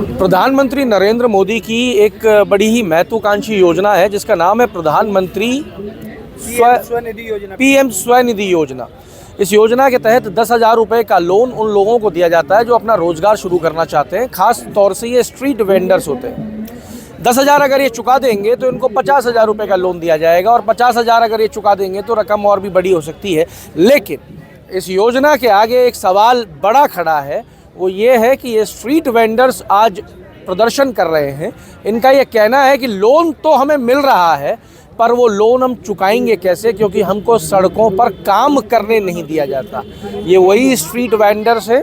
प्रधानमंत्री नरेंद्र मोदी की एक बड़ी ही महत्वाकांक्षी योजना है जिसका नाम है प्रधानमंत्री स्वनिधि योजना। पीएम स्वनिधि योजना। इस योजना के तहत 10,000 रुपये का लोन उन लोगों को दिया जाता है जो अपना रोजगार शुरू करना चाहते हैं। खास तौर से ये स्ट्रीट वेंडर्स होते हैं। 10,000 अगर ये चुका देंगे तो इनको 50,000 रुपये का लोन दिया जाएगा और 50,000 अगर ये चुका देंगे तो रकम और भी बड़ी हो सकती है। लेकिन इस योजना के आगे एक सवाल बड़ा खड़ा है, वो ये है कि ये स्ट्रीट वेंडर्स आज प्रदर्शन कर रहे हैं। इनका ये कहना है कि लोन तो हमें मिल रहा है पर वो लोन हम चुकाएंगे कैसे, क्योंकि हमको सड़कों पर काम करने नहीं दिया जाता। ये वही स्ट्रीट वेंडर्स हैं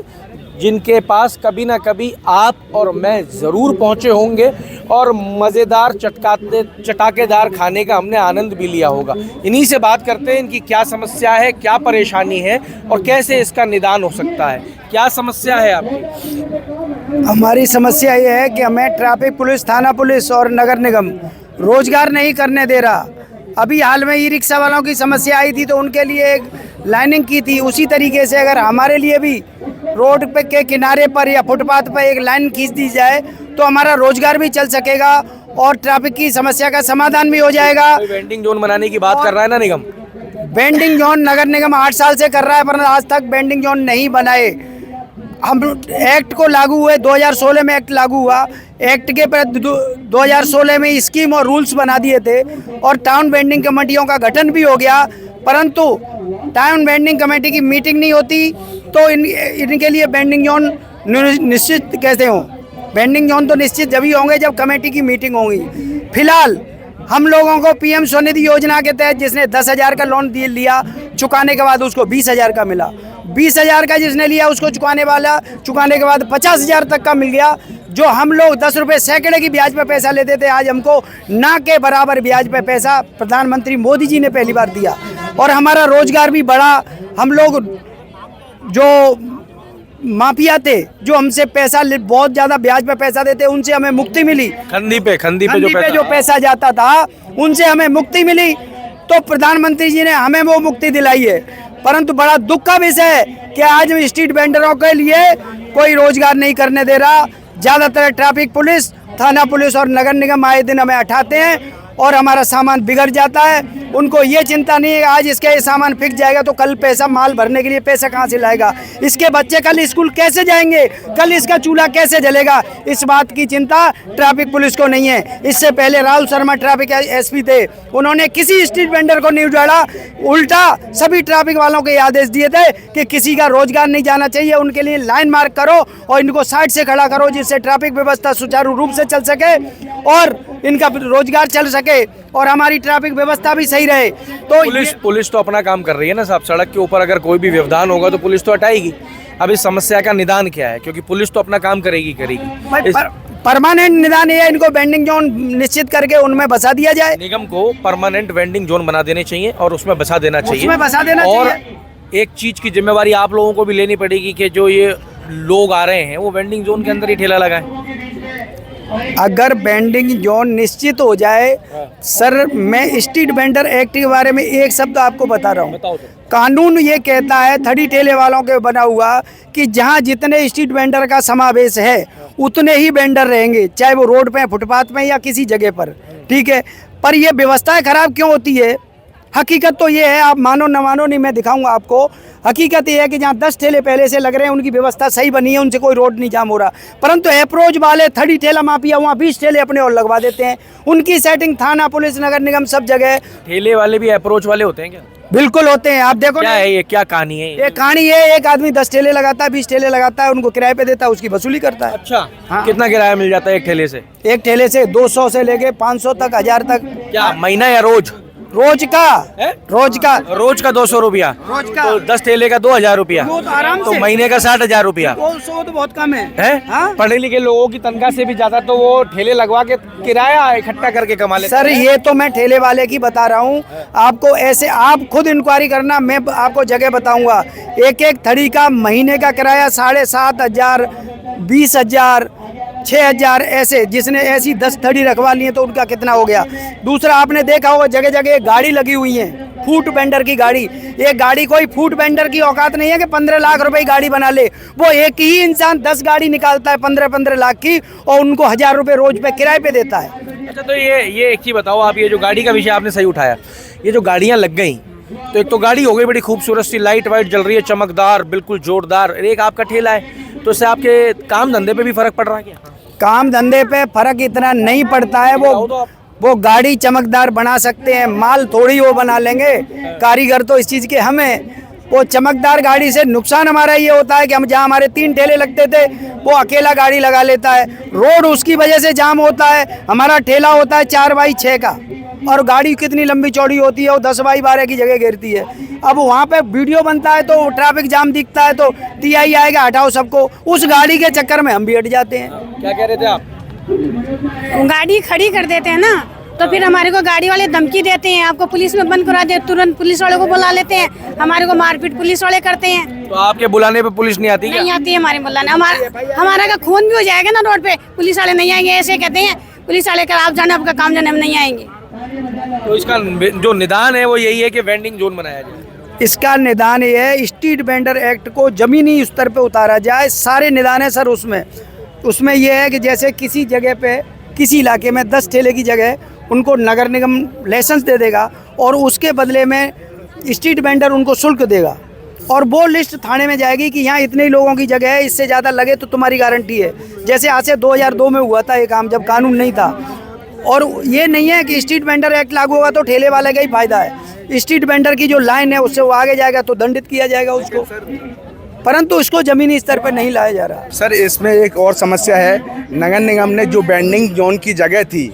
जिनके पास कभी ना कभी आप और मैं ज़रूर पहुँचे होंगे और मज़ेदार चटाकेदार खाने का हमने आनंद भी लिया होगा। इन्हीं से बात करते हैं, इनकी क्या समस्या है, क्या परेशानी है और कैसे इसका निदान हो सकता है। क्या समस्या है आपकी? हमारी समस्या ये है कि हमें ट्रैफिक पुलिस, थाना पुलिस और नगर निगम रोजगार नहीं करने दे रहा। अभी हाल में ई रिक्शा वालों की समस्या आई थी तो उनके लिए एक लाइनिंग की थी। उसी तरीके से अगर हमारे लिए भी रोड पे के किनारे पर या फुटपाथ पर एक लाइन खींच दी जाए तो हमारा रोजगार भी चल सकेगा और ट्रैफिक की समस्या का समाधान भी हो जाएगा। वेंडिंग जोन बनाने की बात कर रहा है ना निगम? वेंडिंग जोन नगर निगम 8 साल से कर रहा है पर आज तक वेंडिंग जोन नहीं बनाए। हम एक्ट को लागू हुए 2016 में एक्ट लागू हुआ। एक्ट के पर 2016 में स्कीम और रूल्स बना दिए थे और टाउन वेंडिंग कमेटियों का गठन भी हो गया, परंतु टाउन वेंडिंग कमेटी की मीटिंग नहीं होती तो इनके लिए वेंडिंग जोन निश्चित कैसे हों? वेंडिंग जोन तो निश्चित जब ही होंगे जब कमेटी की मीटिंग होगी। फिलहाल हम लोगों को पीएम स्वनिधि योजना के तहत जिसने 10,000 का लोन लिया, चुकाने के बाद उसको 20,000 का मिला। 20,000 का जिसने लिया उसको चुकाने के बाद 50,000 तक का मिल गया। जो हम लोग 10 रुपये सैकड़े की ब्याज पे पैसा लेते थे, आज हमको ना के बराबर ब्याज पे पैसा प्रधानमंत्री मोदी जी ने पहली बार दिया और हमारा रोजगार भी बढ़ा। हम लोग जो माफिया थे जो हमसे पैसा बहुत ज़्यादा ब्याज पे पैसा देते, उनसे हमें मुक्ति मिली। खंडी पे जो पैसा जाता था उनसे हमें मुक्ति मिली। तो प्रधानमंत्री जी ने हमें वो मुक्ति दिलाई है। परंतु बड़ा दुख का विषय है कि आज स्ट्रीट वेंडरों के लिए कोई रोजगार नहीं करने दे रहा। ज़्यादातर ट्रैफिक पुलिस, थाना पुलिस और नगर निगम आए दिन हमें हटाते हैं और हमारा सामान बिगड़ जाता है। उनको ये चिंता नहीं है आज इसका ये सामान फिक जाएगा तो कल पैसा माल भरने के लिए पैसा कहाँ से लाएगा, इसके बच्चे कल स्कूल कैसे जाएंगे, कल इसका चूल्हा कैसे जलेगा, इस बात की चिंता ट्रैफिक पुलिस को नहीं है। इससे पहले राहुल शर्मा ट्रैफिक एसपी थे, उन्होंने किसी स्ट्रीट वेंडर को नहीं उजाड़ा, उल्टा सभी ट्रैफिक वालों के आदेश दिए थे कि किसी का रोजगार नहीं जाना चाहिए, उनके लिए लाइन मार्क करो और इनको साइड से खड़ा करो जिससे ट्रैफिक व्यवस्था सुचारू रूप से चल सके और इनका रोजगार चल सके और हमारी ट्रैफिक व्यवस्था भी सही रहे। तो पुलिस तो अपना काम कर रही है ना साहब। सड़क के ऊपर अगर कोई भी व्यवधान होगा तो पुलिस तो हटाएगी। अब इस समस्या का निदान क्या है, क्योंकि पुलिस तो अपना काम करेगी। परमानेंट निदान है, इनको वेंडिंग जोन निश्चित करके उनमें बसा दिया जाए। निगम को परमानेंट वेंडिंग जोन बना देने चाहिए और उसमें बसा देना चाहिए। और एक चीज की जिम्मेवारी आप लोगों को भी लेनी पड़ेगी कि जो ये लोग आ रहे हैं वो वेंडिंग जोन के अंदर ही ठेला लगाएं। अगर वेंडिंग जोन निश्चित हो जाए, सर मैं स्ट्रीट वेंडर एक्ट के बारे में एक शब्द आपको बता रहा हूँ। कानून ये कहता है 30 ठेले वालों के बना हुआ कि जहाँ जितने स्ट्रीट वेंडर का समावेश है उतने ही वेंडर रहेंगे, चाहे वो रोड पे, फुटपाथ में या किसी जगह पर, ठीक है। पर ये व्यवस्थाएं खराब क्यों होती है? हकीकत तो ये है, आप मानो न मानो नहीं, मैं दिखाऊंगा आपको। हकीकत ये है कि जहाँ 10 ठेले पहले से लग रहे हैं उनकी व्यवस्था सही बनी है, उनसे कोई रोड नहीं जाम हो रहा, परंतु अप्रोच वाले 30 ठेला माफिया वहाँ 20 ठेले अपने और लगवा देते हैं। उनकी सेटिंग थाना पुलिस नगर निगम सब जगह। ठेले वाले भी अप्रोच वाले होते हैं क्या? बिल्कुल होते हैं। आप देखो क्या है ये, क्या कहानी है? ये कहानी है, एक आदमी 10 ठेले लगाता है, 20 ठेले लगाता है, उनको किराए पे देता है, उसकी वसूली करता है। अच्छा, हाँ। कितना किराया मिल जाता है एक ठेले से? एक ठेले से 200 से लेके 500 तक, 1000 तक। क्या महीना या रोज? रोज का है? रोज का 200 रुपया। रोज का तो 10 ठेले का 2,000 रुपया, तो महीने का 60,000 रुपया। 200 तो बहुत कम है? हाँ? पढ़े लिखे लोगों की तनख्वाह से भी ज्यादा तो वो ठेले लगवा के किराया इकट्ठा करके कमा लेते हैं। सर ये तो मैं ठेले वाले की बता रहा हूँ, आपको ऐसे आप खुद इंक्वायरी करना, मैं आपको जगह बताऊंगा। एक थड़ी का महीने का किराया 7,500, 20,000, 6,000 ऐसे, जिसने ऐसी 10 थड़ी रखवा ली है तो उनका कितना हो गया। दूसरा आपने देखा होगा जगह जगह गाड़ी लगी हुई है, फूड वेंडर की गाड़ी। ये गाड़ी कोई फूड वेंडर की औकात नहीं है कि 15 लाख रुपए की गाड़ी बना ले। वो एक ही इंसान 10 गाड़ी निकालता है 15-15 लाख की, और उनको 1,000 रुपए रोज पे किराए पे देता है। अच्छा, तो ये एक चीज़ बताओ आप, ये जो गाड़ी का विषय आपने सही उठाया, ये जो गाड़ियाँ लग गई, तो एक तो गाड़ी हो गई बड़ी खूबसूरत सी, लाइट वाइट जल रही है, चमकदार, बिल्कुल जोरदार। एक आपका ठेला है, तो इससे आपके काम धंधे पे भी फर्क पड़ रहा है क्या? काम धंधे पे फर्क इतना नहीं पड़ता है। वो गाड़ी चमकदार बना सकते हैं, माल थोड़ी वो बना लेंगे। कारीगर तो इस चीज़ के हमें, वो चमकदार गाड़ी से नुकसान हमारा ये होता है कि हम जहाँ हमारे 3 ठेले लगते थे वो अकेला गाड़ी लगा लेता है, रोड उसकी वजह से जाम होता है। हमारा ठेला होता है 4x6 का, और गाड़ी कितनी लंबी चौड़ी होती है, वो 10x12 की जगह घेरती है। अब वहाँ पे वीडियो बनता है तो ट्रैफिक जाम दिखता है तो TI आएगा, हटाओ सबको। उस गाड़ी के चक्कर में हम भी हट जाते हैं। क्या कह रहे थे आप? गाड़ी खड़ी कर देते हैं ना, तो फिर हमारे को गाड़ी वाले धमकी देते हैं, आपको पुलिस में बंद करा दे, तुरंत पुलिस वाले को बुला लेते हैं, हमारे को मारपीट पुलिस वाले करते हैं। तो आपके बुलाने पे पुलिस नहीं आती क्या? नहीं आती है हमारे बुलाने, हमारा का खून भी हो जाएगा ना रोड पे, पुलिस वाले नहीं आएंगे ऐसे कहते हैं। पुलिस वाले का आप जाने, आपका काम जाने, हम नहीं आएंगे। तो इसका जो निदान है वो यही है कि वेंडिंग जोन बनाया जाए। इसका निदान ये है, स्ट्रीट वेंडर एक्ट को जमीनी स्तर पे उतारा जाए। सारे निदान है सर उसमें ये है कि जैसे किसी जगह पे, किसी इलाके में 10 ठेले की जगह उनको नगर निगम लाइसेंस दे देगा, और उसके बदले में स्ट्रीट वेंडर उनको शुल्क देगा, और वो लिस्ट थाने में जाएगी कि यहाँ इतने ही लोगों की जगह है, इससे ज़्यादा लगे तो तुम्हारी गारंटी है। जैसे आज से 2002 में हुआ था ये काम, जब कानून नहीं था। और ये नहीं है कि स्ट्रीट वेंडर एक्ट लागू होगा तो ठेले वाले का ही फायदा है। स्ट्रीट वेंडर की जो लाइन है उससे वो आगे जाएगा तो दंडित किया जाएगा उसको, परंतु उसको जमीनी स्तर पर नहीं लाया जा रहा। सर, इसमें एक और समस्या है। नगर निगम ने जो वेंडिंग जोन की जगह थी,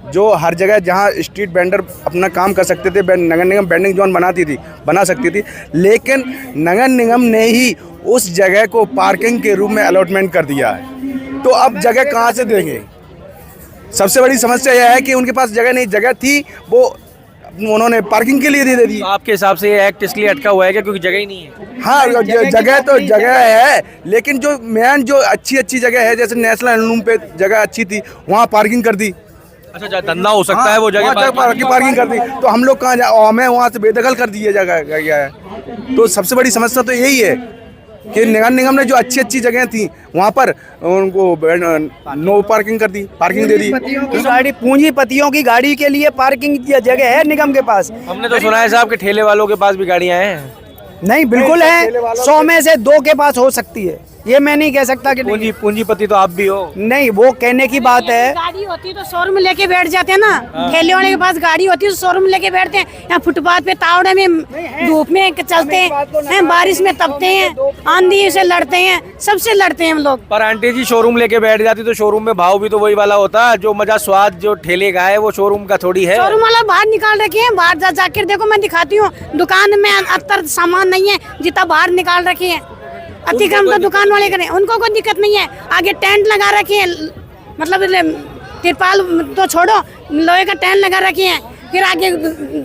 जो हर जगह जहां स्ट्रीट वेंडर अपना काम कर सकते थे, नगर निगम वेंडिंग जोन बना सकती थी, लेकिन नगर निगम ने ही उस जगह को पार्किंग के रूप में अलॉटमेंट कर दिया है। तो अब जगह कहाँ से देंगे? सबसे बड़ी समस्या यह है कि उनके पास जगह नहीं, जगह थी वो उन्होंने पार्किंग के लिए दे दी। तो आपके हिसाब से ये एक्ट इसलिए अटका हुआ है क्या, क्योंकि जगह ही नहीं है? हाँ, जगह तो जगह है, लेकिन जो मेन जो अच्छी जगह है, जैसे नेशनल हैंडलूम पे जगह अच्छी थी, वहाँ पार्किंग कर दी। अच्छा, धंधा हो सकता है वो जगह पार्किंग कर दी, तो हम लोग कहाँ जाए? हमें वहाँ से बेदखल कर दिए जगह गया है। तो सबसे बड़ी समस्या तो यही है कि नगर निगम ने जो अच्छी जगह थी वहाँ पर उनको नो पार्किंग कर दी, पार्किंग दे दी। गाड़ी पूंजीपतियों की गाड़ी के लिए पार्किंग की जगह है निगम के पास। हमने तो सुना है साहब कि ठेले वालों के पास भी गाड़ियाँ हैं। नहीं, बिल्कुल है। 100 में से 2 के पास हो सकती है, ये मैं नहीं कह सकता कि पूंजीपति तो आप भी हो। नहीं, वो कहने की बात है। गाड़ी होती तो शोरूम लेके बैठ जाते हैं ना, ठेले वाले के पास गाड़ी होती है तो शोरूम लेके बैठते हैं। यहाँ फुटपाथ पे तावड़े में धूप में चलते हैं, बारिश में तपते हैं, आंधी से लड़ते हैं, सबसे लड़ते हैं हम लोग। पर आंटी जी, शोरूम लेके बैठ जाती तो शोरूम में भाव भी तो वही वाला होता, जो मजा स्वाद जो ठेले का है वो शोरूम का थोड़ी है। शोरूम वाला बाहर निकाल रखे हैं, बाहर जाकर देखो, मैं दिखाती हूँ, दुकान में अंतर सामान नहीं है जितना बाहर निकाल रखे हैं। अतिक्रम तो दुकान वाले करें, उनको कोई दिक्कत नहीं है। आगे टेंट लगा रखे हैं, मतलब तिरपाल तो छोड़ो, लोहे का टेंट लगा रखे हैं, फिर आगे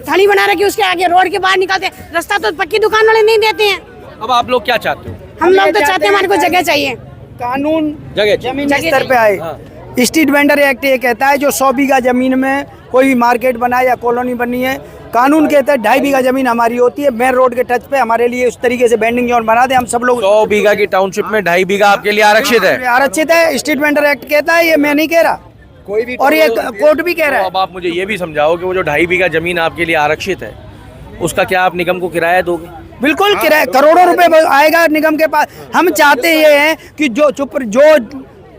थड़ी बना रखी है, उसके आगे रोड के बाहर निकालते हैं। रास्ता तो पक्की दुकान वाले नहीं देते हैं। अब आप लोग क्या चाहते हो? हम लोग तो चाहते हैं हमारे को जगह चाहिए, कानून जगह जमीनी स्तर पे आए। स्ट्रीट वेंडर एक्ट ये कहता है जो 100 बीघा जमीन में कोई मार्केट बना या कॉलोनी बनी है, कानून कहता है 2.5 बीघा जमीन हमारी होती है मेन रोड के टच पे, हमारे लिए उस तरीके से बेंडिंग जोन बना दे। हम सब लोग 100 बीघा की टाउनशिप में 2.5 बीघा आपके लिए आरक्षित है। आरक्षित है, स्ट्रीट वेंडर एक्ट कहता है, ये मैं नहीं कह रहा, कोई भी, और ये कोर्ट भी कह रहा है। अब आप मुझे ये भी समझाओ कि वो जो 2.5 बीघा जमीन आपके लिए आरक्षित है, उसका क्या आप निगम को किराया दोगे? बिल्कुल किराया, करोड़ों रुपए आएगा निगम के पास। हम चाहते ये हैं कि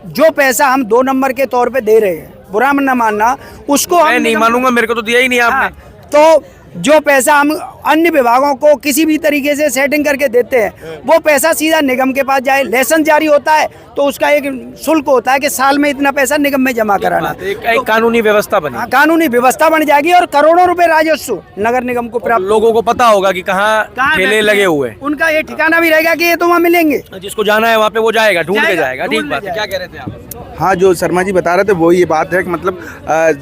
जो पैसा हम 2 नंबर के तौर पे दे रहे हैं, बुरा न मानना, उसको मैं नहीं मानूंगा, मेरे को तो दिया ही नहीं आपने। तो जो पैसा हम अन्य विभागों को किसी भी तरीके से सेटिंग करके देते हैं, वो पैसा सीधा निगम के पास जाए। लाइसेंस जारी होता है तो उसका एक शुल्क होता है कि साल में इतना पैसा निगम में जमा कराना। एक कानूनी व्यवस्था बनी, कानूनी व्यवस्था बन जाएगी और करोड़ों रुपए राजस्व नगर निगम को प्राप्त। लोगों को पता होगा कि कहाँ ठेले लगे हुए, उनका ये ठिकाना भी रहेगा कि ये तो वहाँ मिलेंगे, जिसको जाना है वहाँ पे वो जाएगा, ढूंढ के जाएगा। ठीक बात है। क्या कह रहे थे आप? हाँ, जो शर्मा जी बता रहे थे वो ये बात है कि मतलब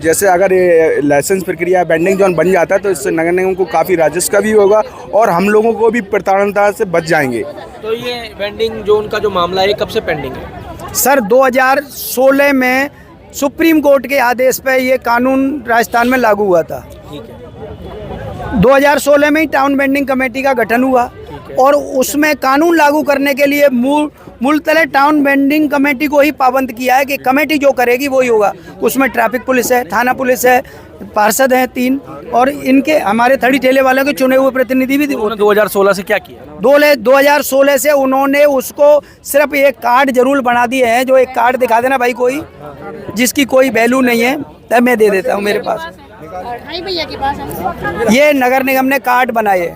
जैसे अगर ये लाइसेंस प्रक्रिया बेंडिंग जोन बन जाता है तो इससे नगर निगम को काफ़ी राजस्व का भी होगा और हम लोगों को भी प्रताड़नता से बच जाएंगे। तो ये बेंडिंग जोन का जो मामला है कब से पेंडिंग है? सर 2016 में सुप्रीम कोर्ट के आदेश पे ये कानून राजस्थान में लागू हुआ था। ठीक है। 2016 में ही टाउन बेंडिंग कमेटी का गठन हुआ और उसमें कानून लागू करने के लिए मूलतः टाउन बेंडिंग कमेटी को ही पाबंद किया है कि कमेटी जो करेगी वही होगा। उसमें ट्रैफिक पुलिस है, थाना पुलिस है, पार्षद हैं 3 और इनके हमारे थड़ी ठेले वालों के चुने हुए प्रतिनिधि भी। उन्होंने 2016 से क्या किया? 2016 से उन्होंने उसको सिर्फ एक कार्ड जरूर बना दिए हैं, जो एक कार्ड दिखा देना भाई कोई जिसकी कोई वैल्यू नहीं है, तब मैं दे देता हूँ मेरे पास। भैया के पास है। ये नगर निगम ने कार्ड बनाए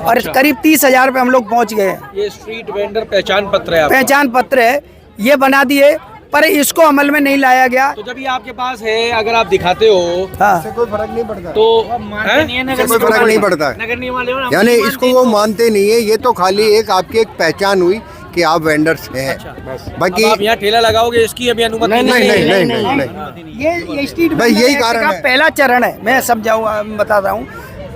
और करीब 30,000 पे हम लोग पहुँच गए। ये स्ट्रीट वेंडर पहचान पत्र है आपका? पहचान पत्र है, ये बना दिए पर इसको अमल में नहीं लाया गया। तो जब ये आपके पास है, अगर आप दिखाते हो हाँ, कोई फर्क नहीं पड़ता, तो कोई फर्क नहीं पड़ता है। नगर निगम वाले यानी इसको वो मानते नहीं है, ये तो खाली एक आपकी एक पहचान हुई कि आप वेंडर्स हैं। बाकी आप यहाँ ठेला लगाओगे, इसकी अभी अनुमति नहीं नहीं है। नहीं नहीं नहीं ये स्ट्रीट भाई यही कारण का है। पहला चरण है, मैं समझाऊंगा, बता रहा हूँ।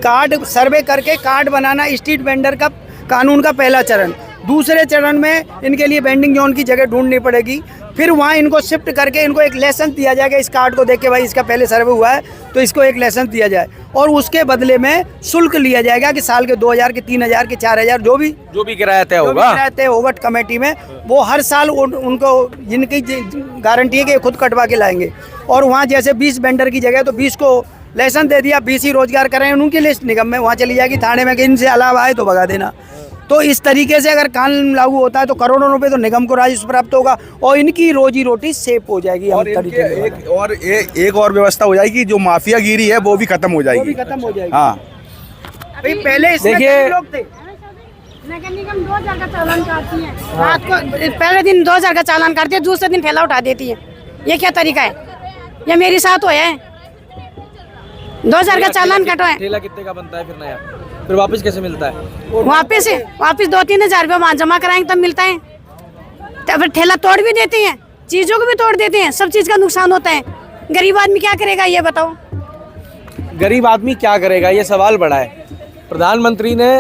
कार्ड सर्वे करके कार्ड बनाना स्ट्रीट वेंडर का कानून का पहला चरण। दूसरे चरण में इनके लिए वेंडिंग जोन की जगह ढूंढनी पड़ेगी, फिर वहाँ इनको शिफ्ट करके इनको एक लाइसेंस दिया जाएगा। इस कार्ड को देख के भाई इसका पहले सर्वे हुआ है तो इसको एक लाइसेंस दिया जाए और उसके बदले में शुल्क लिया जाएगा कि साल के 2,000 के 3,000 के 4,000 जो भी किराया तय होगा, किराया तय होगा कमेटी में, वो हर साल उनको जिनकी गारंटी है कि खुद कटवा के लाएंगे। और वहाँ जैसे 20 वेंडर की जगह तो 20 को लाइसेंस दे दिया, 20 ही रोजगार करें, उनकी लिस्ट निगम में वहाँ चली जाएगी, थाने में कि इनसे अलावा आए तो भगा देना। तो इस तरीके से अगर कानून लागू होता है तो करोड़ों रुपए तो निगम को राजस्व प्राप्त होगा और इनकी रोजी रोटी सेफ हो जाएगी। और एक और व्यवस्था हो जाएगी, जो माफियागिरी है वो भी खत्म हो जाएगी। खत्म हो जाएगी। हाँ भाई पहले इसमें देखिए- कई लोग थे। नगर निगम 2,000 का चालान काटती है, रात को पहले दिन 2,000 का चालान काटती है, दूसरे दिन ठेला उठा देती है। ये क्या तरीका है? ये मेरे साथ हुआ है, 2,000 का चालान कटवाए, ठेला कितने का बनता है फिर नया, फिर वापस कैसे मिलता है? वापस 2-3 हज़ार रुपये वहाँ जमा कराएंगे तब मिलता है। तो फिर ठेला तोड़ भी देते हैं, चीज़ों को भी तोड़ देते हैं, सब चीज़ का नुकसान होता है। गरीब आदमी क्या करेगा ये बताओ? गरीब आदमी क्या करेगा, ये सवाल बड़ा है। प्रधानमंत्री ने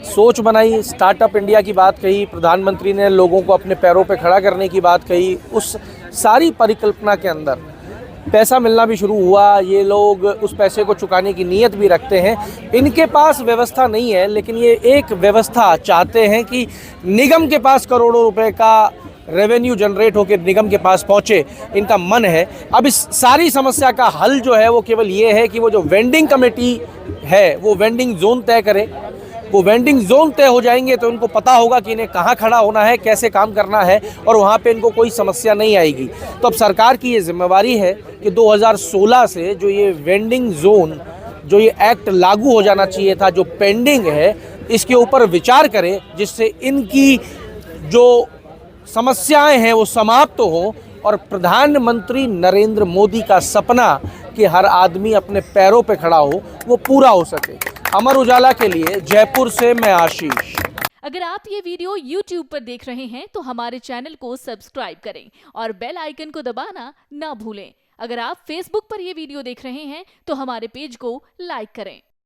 सोच बनाई, स्टार्टअप इंडिया की बात कही, प्रधानमंत्री ने लोगों को अपने पैरों पे खड़ा करने की बात कही। उस सारी परिकल्पना के अंदर पैसा मिलना भी शुरू हुआ, ये लोग उस पैसे को चुकाने की नीयत भी रखते हैं। इनके पास व्यवस्था नहीं है, लेकिन ये एक व्यवस्था चाहते हैं कि निगम के पास करोड़ों रुपए का रेवेन्यू जनरेट होकर निगम के पास पहुंचे, इनका मन है। अब इस सारी समस्या का हल जो है वो केवल ये है कि वो जो वेंडिंग कमेटी है वो वेंडिंग जोन तय करे। वो वेंडिंग जोन तय हो जाएंगे तो उनको पता होगा कि इन्हें कहाँ खड़ा होना है, कैसे काम करना है, और वहाँ पे इनको कोई समस्या नहीं आएगी। तो अब सरकार की ये जिम्मेवारी है कि 2016 से जो ये वेंडिंग जोन, जो ये एक्ट लागू हो जाना चाहिए था, जो पेंडिंग है, इसके ऊपर विचार करे, जिससे इनकी जो समस्याएं हैं वो समाप्त हो और प्रधानमंत्री नरेंद्र मोदी का सपना कि हर आदमी अपने पैरों पे खड़ा हो वो पूरा हो सके। अमर उजाला के लिए जयपुर से मैं आशीष। अगर आप ये वीडियो YouTube पर देख रहे हैं तो हमारे चैनल को सब्सक्राइब करें और बेल आइकन को दबाना ना भूलें। अगर आप Facebook पर ये वीडियो देख रहे हैं तो हमारे पेज को लाइक करें।